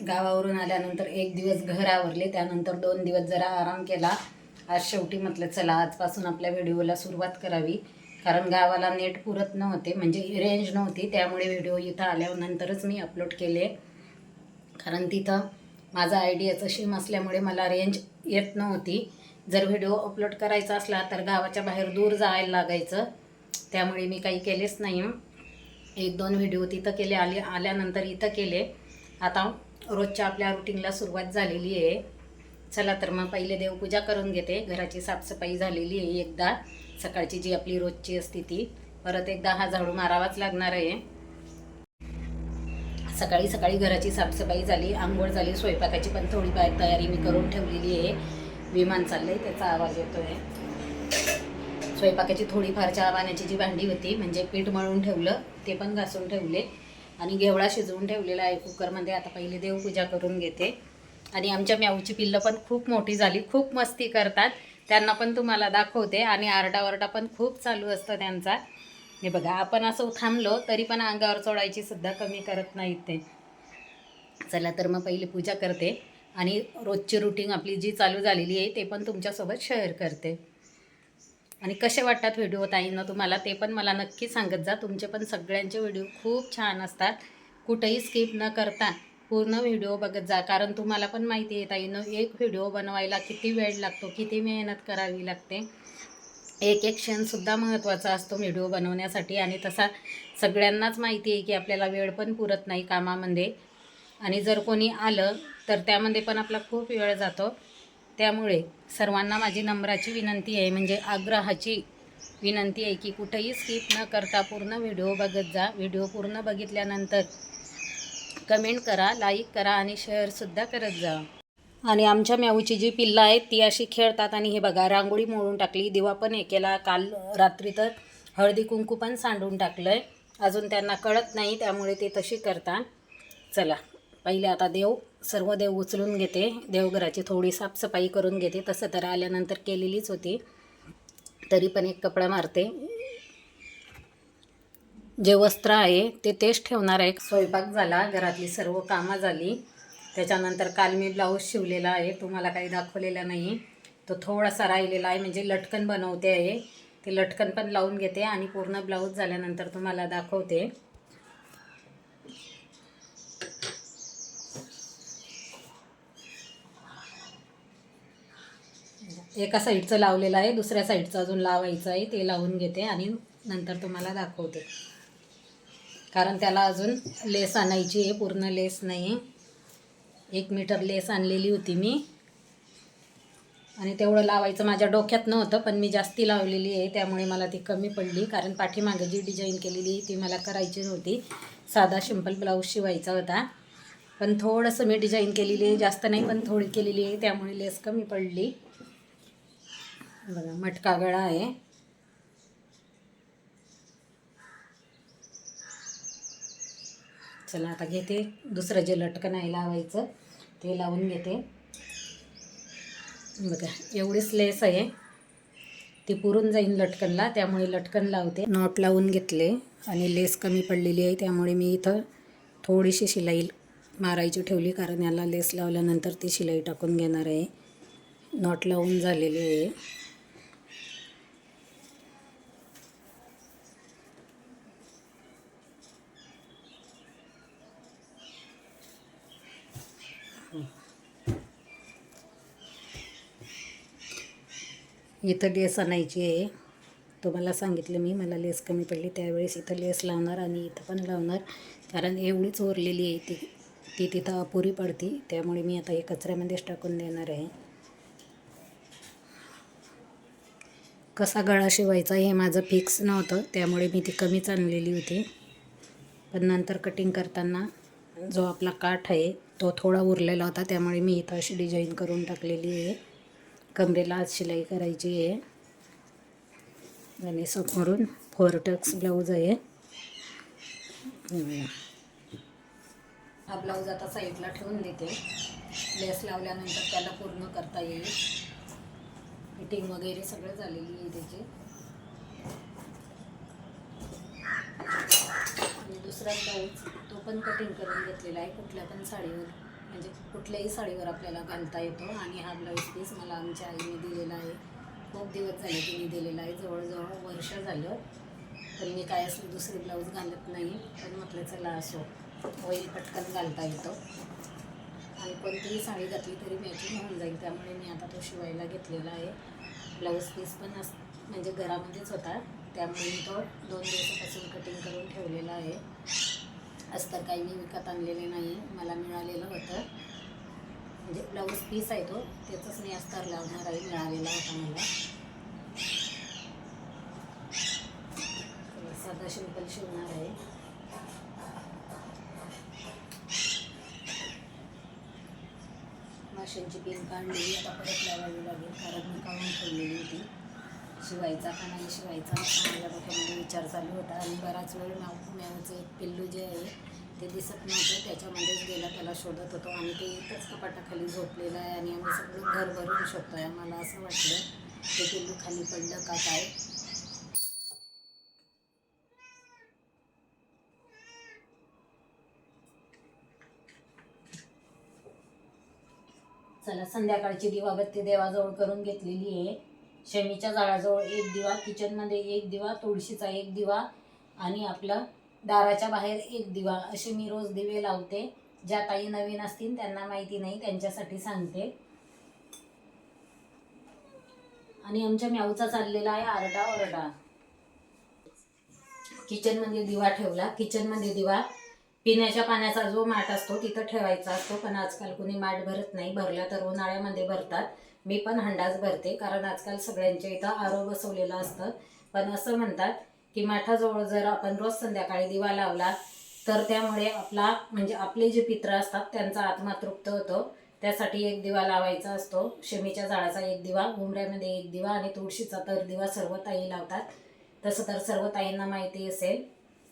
गावावरून आल्यानंतर एक दिवस घर आवरले, त्यानंतर 2 दिवस जरा आराम केला. आज शेवटी म्हटलं चला आजपासून आपल्या व्हिडिओला सुरुवात करावी, कारण गावाला नेट पुरत नव्हते, म्हणजे रेंज नव्हती. त्यामुळे व्हिडिओ इथं आल्यानंतरच मी अपलोड केले, कारण तिथं माझा आयडियाचं सिम असल्यामुळे मला रेंज येत नव्हती. जर व्हिडिओ अपलोड करायचा असला तर गावाच्या बाहेर दूर जायला लागायचं, त्यामुळे मी काही केलेच नाही. 1-2 व्हिडिओ तिथं केले, आल्यानंतर इथं केले. आता रोजच्या आपल्या रुटीनला सुरुवात झालेली आहे. चला तर मग पहिले देवपूजा करून घेते. घराची साफसफाई झालेली आहे एकदा, सकाळची जी आपली रोजची असते ती. परत एकदा हा झाडू मारावाच लागणार आहे. सकाळी सकाळी घराची साफसफाई झाली, आंघोळ झाली, स्वयंपाकाची पण थोडी तयारी मी करून ठेवलेली आहे. विमान चाललंय त्याचा आवाज येतो आहे. स्वयंपाकाची थोडीफार चहा पाण्याची जी भांडी होती, म्हणजे पीठ मळून ठेवलं ते पण घासून ठेवले आणि घेवडा शिजवून ठेवलेला आहे कुकरमध्ये. आता पहिले देवपूजा करून घेते. आणि आमच्या म्याऊची पिल्लं पण खूप मोठी झाली, खूप मस्ती करतात. त्यांना पण तुम्हाला दाखवते. आणि आरडाओरडा पण खूप चालू असतं त्यांचा. हे बघा, आपण असं थांबलो तरी पण अंगावर चोळायची सुद्धा कमी करत नाहीत ते. चला तर मग पहिली पूजा करते आणि रोजची रुटीन आपली जी चालू झालेली आहे ते पण तुमच्यासोबत शेअर करते. आणि कसे वाटतात व्हिडिओ ताईंना तुम्हाला ते पण मला नक्की सांगत जा. तुमचे पण सगळ्यांचे व्हिडिओ खूप छान असतात. कुठेही स्किप न करता पूर्ण व्हिडिओ बघत जा, कारण तुम्हाला पण माहिती आहे ताईंनो, एक व्हिडिओ बनवायला किती वेळ लागतो, किती मेहनत करावी लागते. एक एक क्षणसुद्धा महत्त्वाचा असतो व्हिडिओ बनवण्यासाठी. आणि तसा सगळ्यांनाच माहिती आहे की आपल्याला वेळ पण पुरत नाही कामामध्ये, आणि जर कोणी आलं तर त्यामध्ये पण आपला खूप वेळ जातो. त्यामुळे सर्वांना माझी नम्राची विनंती आहे, म्हणजे आग्रहाची विनंती आहे की कुठेही स्किप न करता पूर्ण व्हिडिओ बघत जा. व्हिडिओ पूर्ण बघितल्यानंतर कमेंट करा, लाईक करा आणि शेअरसुद्धा करत जा. आणि आमच्या म्याऊची जी पिल्लं आहेत ती अशी खेळतात. आणि हे बघा, रांगोळी मोडून टाकली, दिवा पण हे केला, काल रात्री तर हळदी कुंकू पण सांडून टाकलं आहे. अजून त्यांना कळत नाही, त्यामुळे ते तशी करतात. चला पहिले आता सर्व देव उचलून घेते, देवघराची थोडी साफसफाई करून घेते. तसं तर आल्यानंतर केलेलीच होती, तरी पण एक कपडा मारते. जे वस्त्र आहे ते तेच ठेवणार आहे. स्वयंपाक झाला, घरातली सर्व कामं झाली. त्याच्यानंतर काल मी ब्लाऊज शिवलेला आहे, तुम्हाला काही दाखवलेला नाही. तो थोडासा राहिलेला आहे, म्हणजे लटकन बनवते आहे. ते लटकन पण लावून घेते आणि पूर्ण ब्लाऊज झाल्यानंतर तुम्हाला दाखवते. एका साईडचं लावलेलं आहे, दुसऱ्या साईडचं अजून लावायचं आहे. ते लावून घेते आणि नंतर तुम्हाला दाखवते, कारण त्याला अजून लेस आणायची आहे. पूर्ण लेस नाही, 1 मीटर लेस आणलेली होती मी, आणि तेवढं लावायचं माझ्या डोक्यात नव्हतं, पण मी जास्ती लावलेली आहे त्यामुळे मला ती कमी पडली. कारण पाठीमागे जी डिझाईन केलेली ती मला करायची नव्हती, साधा सिंपल ब्लाऊज शिवायचा होता. पण थोडंसं मी डिझाईन केलेली आहे, जास्त नाही पण थोडी केलेली आहे, त्यामुळे लेस कमी पडली. बघा, मटका गळा आहे. चला आता घेते दुसरं जे लटकन आहे लावायचं ते लावून घेते. बघा, एवढीच लेस आहे, ती पुरून जाईन लटकनला, त्यामुळे लटकन लावते. नॉट लावून घेतले आणि लेस कमी पडलेली आहे, त्यामुळे मी इथं थोडीशी शिलाई मारायची ठेवली, कारण याला लेस लावल्यानंतर ती शिलाई टाकून घेणार आहे. नॉट लावून झालेली आहे. इथं लेस आणायची आहे, तुम्हाला सांगितलं मी, मला लेस कमी पडली त्यावेळेस इथं लेस लावणार आणि इथं पण लावणार, कारण एवढीच ओरलेली आहे ती तिथं अपुरी पडती, त्यामुळे मी आता हे कचऱ्यामध्येच टाकून देणार आहे. कसा गळा शिवायचा हे माझं फिक्स नव्हतं, त्यामुळे मी ती कमीच आणलेली होती. पण नंतर कटिंग करताना जो आपला काठ आहे तो थोडा उरलेला होता, त्यामुळे मी इथं अशी डिझाईन करून टाकलेली आहे. कमरेला आज शिलाई करायची आहे आणि समोरून 4 टक्स ब्लाऊज आहे. हा ब्लाऊज आता साईडला ठेवून देते. लेस लावल्यानंतर त्याला पूर्ण करता येईल. फिटिंग वगैरे सगळं झालेली आहे त्याची. आणि दुसरा ब्लाऊज तो पण कटिंग करून घेतलेला आहे कुठल्या पण साडीवर. म्हणजे कुठल्याही साडीवर आपल्याला घालता येतो. आणि हा ब्लाऊज पीस मला आमच्या आईने दिलेला आहे. खूप दिवस झाले तिने दिलेला आहे, जवळजवळ वर्ष झालं. पण मी काय असलं दुसरे ब्लाऊज घालत नाही. पण म्हटलं चला असो, होईल, पटकन घालता येतो. आणि कोणतीही साडी घातली तरी मॅचिंग होऊन जाईल. त्यामुळे मी आता तो शिवायला घेतलेला आहे. ब्लाऊज पीस पण म्हणजे घरामध्येच होता, त्यामुळे मी तो 2 दिवसापासून कटिंग करून ठेवलेला आहे. अस्तर काही मी विकत आणलेले नाही, मला मिळालेलं होतं. म्हणजे ब्लाऊज पीस आहे तो, त्याचंच मी अस्तर लावणार आहे, मिळालेला होता मला. साधा सिंपल शिवणार आहे. माशांची पिन काढलेली, आता परत लावावी लागेल, कारण मी काढून ठेवलेली होती. शिवायचा का नाही शिवायचा माझ्या डोक्यामध्ये विचार चालू होता. आणि बराच वेळ मॅवचं एक पिल्लू जे आहे ते दिसत नव्हतं, त्याच्यामध्येच गेला, त्याला शोधत होतो. आणि ते एकच कपाटाखाली झोपलेलं आहे आणि आम्ही सगळं घर भरून शोधतो आहे. मला असं वाटलं ते पिल्लू खाली पडलं का काय. चला, संध्याकाळची दिवाबत्ती देवाजवळ करून घेतलेली आहे. शमीच्या जाळाजवळ एक दिवा, किचनमध्ये एक दिवा, तुळशीचा एक दिवा आणि आपलं दाराच्या बाहेर एक दिवा, असे मी रोज दिवे लावते. ज्या ताई नवीन असतील त्यांना माहिती नाही, त्यांच्यासाठी सांगते. आणि आमच्या म्याऊचा चाललेला आहे आरडाओरडा. किचनमध्ये दिवा ठेवला. किचनमध्ये दिवा, पिण्याच्या पाण्याचा जो माठ असतो तिथं ठेवायचा असतो, पण आजकाल कोणी माठ भरत नाही. भरला तर उन्हाळ्यामध्ये भरतात. मी पण हंडाच भरते, कारण आजकाल सगळ्यांच्या इथं आरो बसवलेलं असतं. पण असं म्हणतात की माठाजवळ जर आपण रोज संध्याकाळी दिवा लावला तर त्यामुळे म्हणजे आपले जे पित्र असतात त्यांचा आत्मा तृप्त होतो. त्यासाठी एक दिवा लावायचा असतो. शमीच्या झाडाचा एक दिवा, उंबऱ्यामध्ये एक दिवा आणि तुळशीचा तर दिवा सर्व ताई लावतात. तसं तर सर्व ताईंना माहिती असेल.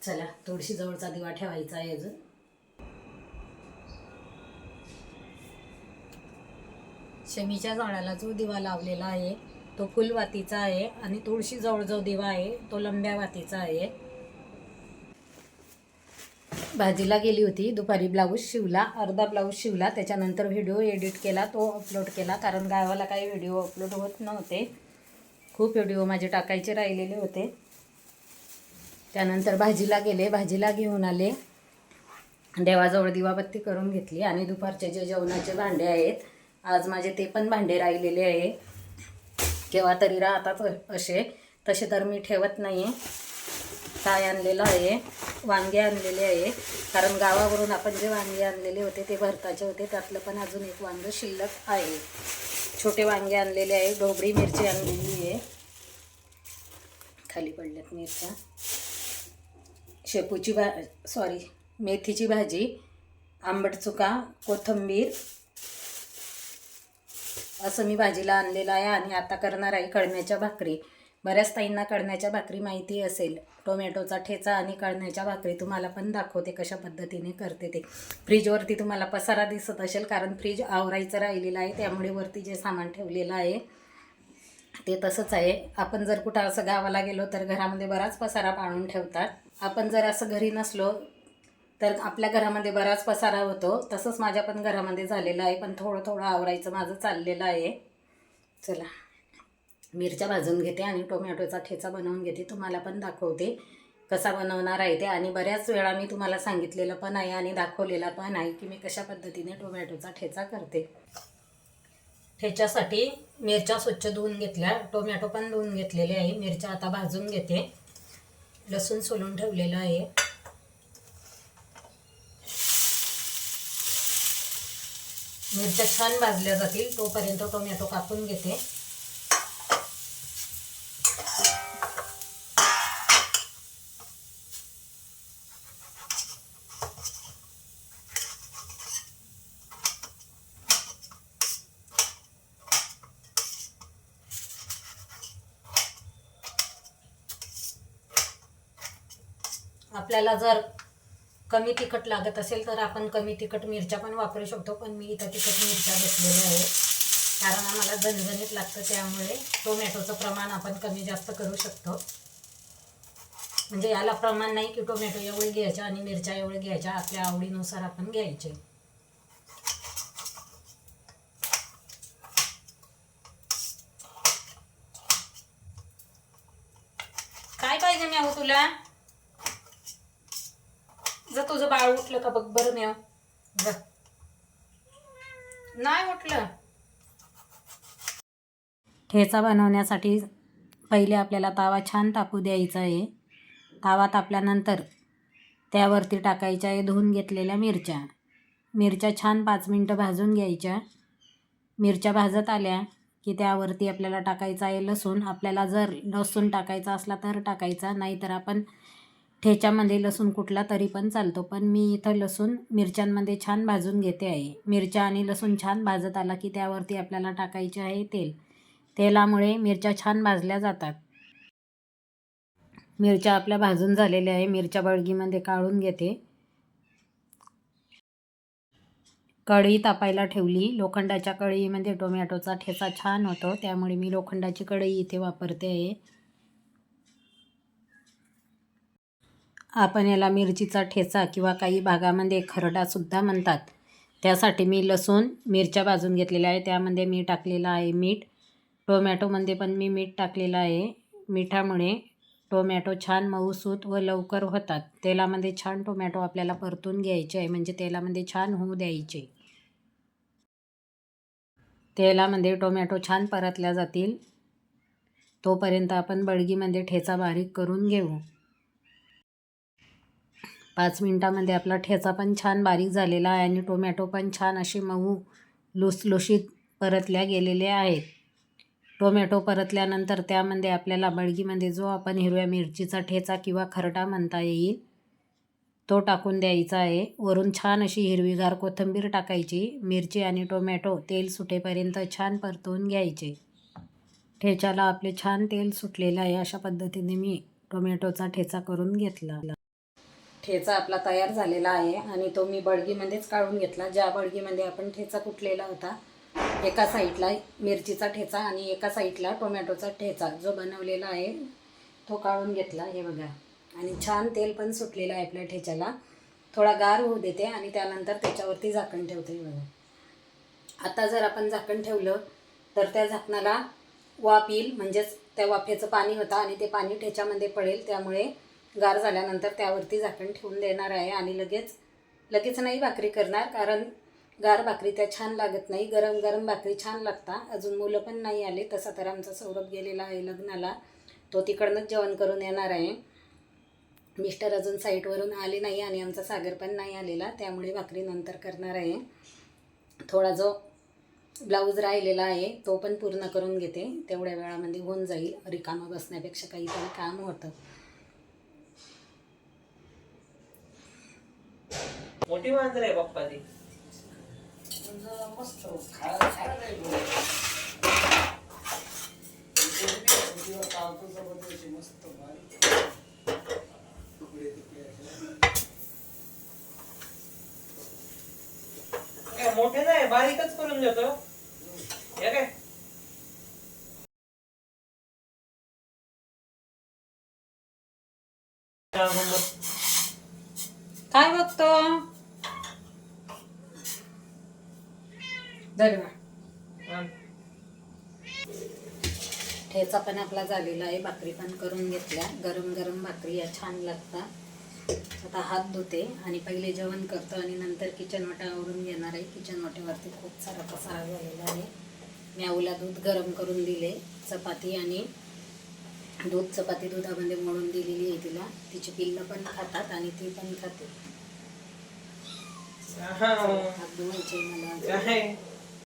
चला, तुळशीजवळचा दिवा ठेवायचा आहे अजून. शमीच्या झाडाला जो दिवा लावलेला आहे तो फुलवातीचा आहे आणि तुळशीजवळ जो दिवा आहे तो लंब्या वातीचा आहे. भाजीला गेली होती दुपारी, ब्लाऊज शिवला, अर्धा ब्लाऊज शिवला, त्याच्यानंतर व्हिडिओ एडिट केला, तो अपलोड केला. कारण गावाला काही व्हिडिओ अपलोड होत नव्हते, खूप व्हिडिओ माझे टाकायचे राहिलेले होते. त्यानंतर भाजीला गेले, भाजीला घेऊन आले, देवाजवळ दिवाबत्ती करून घेतली. आणि दुपारचे जे जेवणाचे भांडे आहेत आज माझे ते पण भांडे राहिलेले आहे. केव्हा तरी राहतात असे, तसे तर मी ठेवत नाही आहे. काय आणलेलं आहे, वांगे आणलेले आहे, कारण गावावरून आपण जे वांगे आणलेले होते ते भरताचे होते, त्यातलं पण अजून एक वांगं शिल्लक आहे. छोटे वांगे आणलेले आहे, ढोबळी मिरची आणलेली आहे, खाली पडल्यात मिरच्या, शेपूची मेथीची भाजी, आंबट चुका, कोथिंबीर, असं मी भाजीला आणलेलं आहे. आणि आता करणार आहे कळण्याच्या भाकरी. बऱ्याच ताईंना कळण्याच्या भाकरी माहिती असेल. टोमॅटोचा ठेचा आणि कळण्याच्या भाकरी तुम्हाला पण दाखवते कशा पद्धतीने करते ते. फ्रीजवरती तुम्हाला पसारा दिसत असेल, कारण फ्रीज आवरायचं राहिलेलं आहे, त्यामुळे वरती जे सामान ठेवलेलं आहे ते तसंच आहे. आपण जर कुठं असं गावाला गेलो तर घरामध्ये बराच पसारा पाडून ठेवतात. आपण जर असं घरी नसलो तर आपल्या घरामध्ये बराच पसारा होतो. तसंच माझ्या पण घरामध्ये झालेलं आहे, पण थोडं थोडं आवरायचं माझं चाललेलं आहे. चला, मिरच्या भाजून घेते आणि टोमॅटोचा ठेचा बनवून घेते, तुम्हाला पण दाखवते कसा बनवणार आहे ते. आणि बऱ्याच वेळा मी तुम्हाला सांगितलेलं पण आहे आणि दाखवलेलं पण आहे की मी कशा पद्धतीने टोमॅटोचा ठेचा करते. ठेच्यासाठी मिरच्या स्वच्छ धुवून घेतल्या, टोमॅटो पण धुवून घेतलेले आहे. मिरच्या आता भाजून घेते. लसूण सोलून ठेवलेलं आहे. मिरच्या छान भाजल्या जातील तोपर्यंत टोमॅटो कापून घेते. आपल्याला जर कमी तिखट लागत असेल तर आपण कमी तिखट मिरच्या पण वापरू शकतो, पण मी इथं तिखट मिरच्या घेतलेल्या आहे कारण आम्हाला झणझणीत लागतं, त्यामुळे टोमॅटोचं प्रमाण आपण कमी जास्त करू शकतो. म्हणजे याला प्रमाण नाही की टोमॅटो एवढे घ्यायचे आणि मिरच्या एवढे घ्यायच्या, आपल्या आवडीनुसार आपण घ्यायचे. मेवला जा, तुझं बाळ उठलं का बघ बरं मेव. जा. नाही उठलं. ठेचा बनवण्यासाठी पहिले आपल्याला तावा छान तापू द्यायचा आहे. तावा तापल्यानंतर त्यावरती टाकायच्या आहे धुवून घेतलेल्या मिरच्या. मिरच्या छान 5 मिनटं भाजून घ्यायच्या. मिरच्या भाजत आल्या की त्यावरती आपल्याला टाकायचा आहे लसूण. आपल्याला जर लसूण टाकायचा असला तर टाकायचा, नाहीतर आपण ठेच्यामध्ये लसूण कुठला तरी पण चालतो. पण मी इथं लसूण मिरच्यांमध्ये छान भाजून घेते आहे. मिरच्या आणि लसूण छान भाजत आला की त्यावरती आपल्याला टाकायचे आहे तेल. तेलामुळे मिरच्या छान भाजल्या जातात. मिरच्या आपल्या भाजून झालेल्या आहे. मिरच्या बळगीमध्ये काढून घेते. कढई तापायला ठेवली. लोखंडाच्या कढईमध्ये टोमॅटोचा ठेचा छान होतो, त्यामुळे मी लोखंडाची कढई इथे वापरते आहे. आपण याला मिरचीचा ठेचा किंवा काही भागामध्ये खरडासुद्धा म्हणतात. त्यासाठी मी लसूण मिरच्या भाजून घेतलेल्या आहे. त्यामध्ये मी टाकलेलं आहे मीठ. टोमॅटोमध्ये पण मी मीठ टाकलेलं आहे. मिठामुळे टोमॅटो छान मऊसूत व लवकर होतात. तेलामध्ये छान टोमॅटो आपल्याला परतून घ्यायचे आहे, म्हणजे तेलामध्ये छान होऊ द्यायचे. तेलामध्ये टोमॅटो छान परतल्या जातील तोपर्यंत आपण बडगीमध्ये ठेचा बारीक करून घेऊ. 5 मिनटामध्ये आपला ठेचा पण छान बारीक झालेला आहे आणि टोमॅटो पण छान असे मऊ लुसलुशीत परतल्या गेलेले आहेत. टोमॅटो परतल्यानंतर त्यामध्ये आपल्याला बडगीमध्ये जो आपण हिरव्या मिरचीचा ठेचा किंवा खरडा म्हणता येईल तो टाकून द्यायचा आहे. वरून छान अशी हिरवीगार कोथिंबीर टाकायची. मिरची आणि टोमॅटो तेल सुटेपर्यंत छान परतवून घ्यायचे. ठेच्याला आपले छान तेल सुटलेलं आहे. अशा पद्धतीने मी टोमॅटोचा ठेचा करून घेतला. ठेचा आपला तयार झालेला आहे आणि तो मी बडगीमध्येच काढून घेतला. ज्या बडगीमध्ये आपण ठेचा कुटलेला होता, एका साईडला मिरचीचा ठेचा आणि एका साईडला टोमॅटोचा ठेचा जो बनवलेला आहे तो काढून घेतला. हे बघा, आणि छान तेल पण सुटलेलं आहे आपल्या ठेच्याला. थोडा गार होऊ देते आणि त्यानंतर त्याच्यावरती झाकण ठेवते. बघा, आता जर आपण झाकण ठेवलं तर त्या झाकणाला वाफ येईल, म्हणजेच त्या वाफेचं पाणी होतं आणि ते पाणी ठेच्यामध्ये पडेल. त्यामुळे गार झाल्यानंतर त्यावरती झाकण ठेवून देणार आहे आणि लगेच नाही भाकरी करणार, कारण गार भाकरी त्या छान लागत नाही. गरम गरम भाकरी छान लागतात. अजून मुलं पण नाही आले. तसा तर आमचा सौरभ गेलेला आहे लग्नाला, तो तिकडनंच जेवण करून येणार आहे. मिस्टर अजून साईटवरून आले नाही आणि आमचा सागर पण नाही आलेला, त्यामुळे भाकरी नंतर करणार आहे. थोडा जो ब्लाऊज राहिलेला आहे तो पण पूर्ण करून घेते. तेवढ्या वेळामध्ये होऊन जाईल. रिकामं बसण्यापेक्षा काहीतरी काम होतं. मोठी मांजर आहे बाप्पा ती. मस्त मोठे नाही, बारीकच करून देतो. हे काय काय बघतो? ठेचा पण आपला झालेला आहे. भाकरी पण करून घेतल्या. गरम गरम भाकरी या छान लागतात. आता हात धुते आणि पहिले जेवण करतो आणि नंतर किचन वाटा आवरून घेणार आहे. किचन वाट्यावरती खूप सारा पसारा झालेला आहे. म्याऊला दूध गरम करून दिले. चपाती आणि चपाती दुधामध्ये मळून दिलेली आहे तिला. तिची पिल्लं पण खातात आणि ती पण खाते. हात धुवायचे मला.